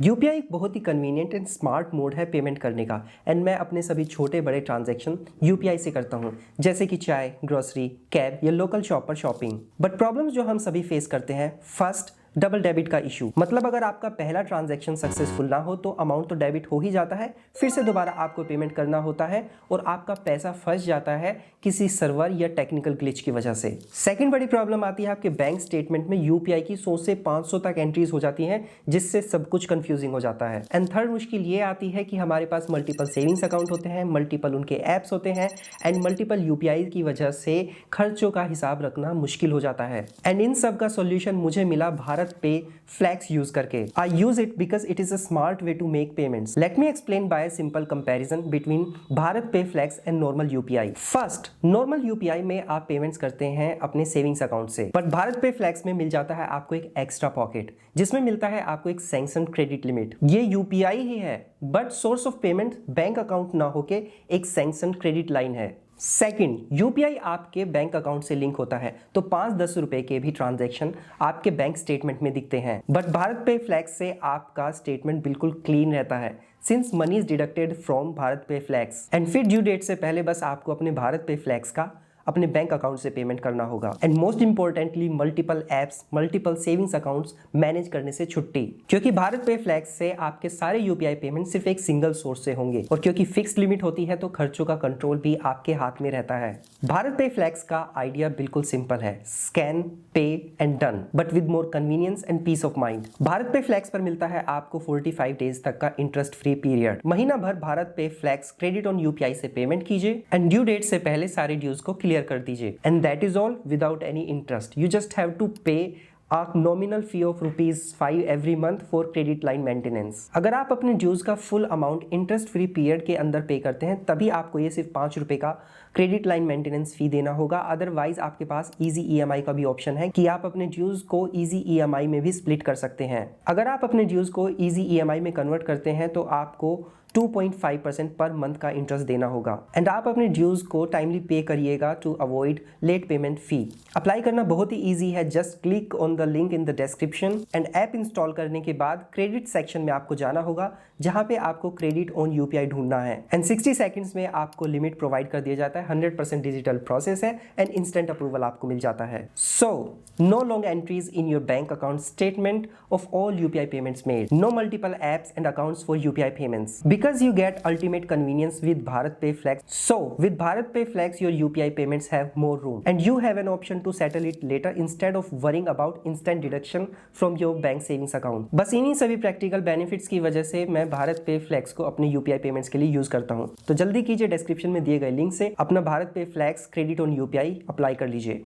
UPI एक बहुत ही convenient and smart mode है पेमेंट करने का एंड मैं अपने सभी छोटे बड़े ट्रांजैक्शन यूपीआई से करता हूँ, जैसे कि चाय, ग्रोसरी, कैब या लोकल शॉप पर शॉपिंग। बट प्रॉब्लम्स जो हम सभी फेस करते हैं, फर्स्ट डबल डेबिट का इशू। मतलब अगर आपका पहला ट्रांजैक्शन सक्सेसफुल ना हो तो अमाउंट तो डेबिट हो ही जाता है, फिर से दोबारा आपको पेमेंट करना होता है और आपका पैसा फंस जाता है किसी सर्वर या टेक्निकल ग्लिच की वजह से। सेकंड बड़ी प्रॉब्लम आती है आपके बैंक स्टेटमेंट में यूपीआई की 100 से 500 तक एंट्रीज हो जाती हैं, जिससे सब कुछ कंफ्यूजिंग हो जाता है। एंड थर्ड मुश्किल ये आती है कि हमारे पास मल्टीपल सेविंग्स अकाउंट होते हैं, मल्टीपल उनके ऐप्स होते हैं एंड मल्टीपल यूपीआई की वजह से खर्चों का हिसाब रखना मुश्किल हो जाता है। एंड इन सब का सोल्यूशन मुझे मिला भारत पे फ्लेक्स यूज करके। I use it because it is a smart way to make payments. Let me explain by simple comparison between Bharat पे flex and normal UPI. First, normal UPI में आप payments करते हैं अपने सेविंग्स अकाउंट से, but Bharat पे flex में मिल जाता है आपको एक एक्स्ट्रा पॉकेट, जिसमें मिलता है आपको एक सैंक्शन क्रेडिट लिमिट। ये यूपीआई ही है, but source of payment bank account ना होके एक सैंक्शन क्रेडिट लाइन है। सेकंड, यूपीआई आपके बैंक अकाउंट से लिंक होता है, तो 5-10 रुपए के भी ट्रांजैक्शन आपके बैंक स्टेटमेंट में दिखते हैं। बट भारत पे फ्लेक्स से आपका स्टेटमेंट बिल्कुल क्लीन रहता है, since money is deducted from Bharat पे फ्लेक्स। एंड फिर ड्यू डेट से पहले बस आपको अपने भारत पे फ्लेक्स का अपने बैंक अकाउंट से पेमेंट करना होगा। And most importantly, multiple apps, multiple savings accounts manage करने से छुट्टी, क्योंकि भारत पे फ्लेक्स से आपके सारे यूपीआई पेमेंट सिर्फ एक सिंगल सोर्स से होंगे और क्योंकि फिक्स्ड लिमिट होती है तो खर्चों का कंट्रोल भी आपके हाथ में रहता है। भारत पे फ्लेक्स का आइडिया बिल्कुल सिंपल है, scan, pay and done, but with more convenience and peace of mind. Bharat पे फ्लेक्स पर मिलता है आपको 45 डेज तक का इंटरेस्ट फ्री पीरियड। महीना भर भारत पे फ्लेक्स क्रेडिट ऑन यूपीआई से पेमेंट कीजिए एंड ड्यू डेट से पहले सारे ड्यूज को क्लियर कर दीजिए। And that is all without any interest. You just have to pay a nominal fee of ₹5 every month for credit line maintenance। अगर आप अपने ड्यूज का full amount interest free period के अंदर पे करते हैं, तभी आपको ये सिर्फ ₹5 का क्रेडिट लाइन मेंटेनेंस फी देना होगा। अदरवाइज आपके पास इजी ईएमआई का भी ऑप्शन है कि आप अपने ड्यूज को इजी ईएमआई में भी स्प्लिट कर सकते हैं। अगर आप अपने ड्यूज को इजी ईएमआई में कन्वर्ट करते हैं तो आपको 2.5% पर मंथ का इंटरेस्ट देना होगा। एंड आप अपने ड्यूज को टाइमली पे करिएगा to avoid late payment fee. Apply करना बहुत ही इजी है, just click on the link in the description and app install करने के बाद क्रेडिट सेक्शन में आपको जाना होगा, जहां पे आपको क्रेडिट ऑन यूपीआई ढूंढना है। एंड 60 सेकंड्स में आपको लिमिट प्रोवाइड कर दिया जाता है। 100% डिजिटल प्रोसेस है एंड इंस्टेंट अप्रूवल आपको मिल जाता है। So no long entries in your bank account statement of all UPI payments made, no multiple apps and accounts for UPI payments, because you get ultimate convenience with Bharat Pay Flex. So with Bharat Pay Flex, your UPI payments have more room and you have an option to settle it later instead of worrying about instant deduction from your bank savings account। बस इन्हीं सभी practical benefits की वजह से मैं भारत पे flex को अपने यूपीआई पेमेंट्स के लिए यूज करता हूं। तो जल्दी कीजिए, डिस्क्रिप्शन में दिए गए लिंक से अपना भारत पे flex credit on UPI apply कर लीजिए।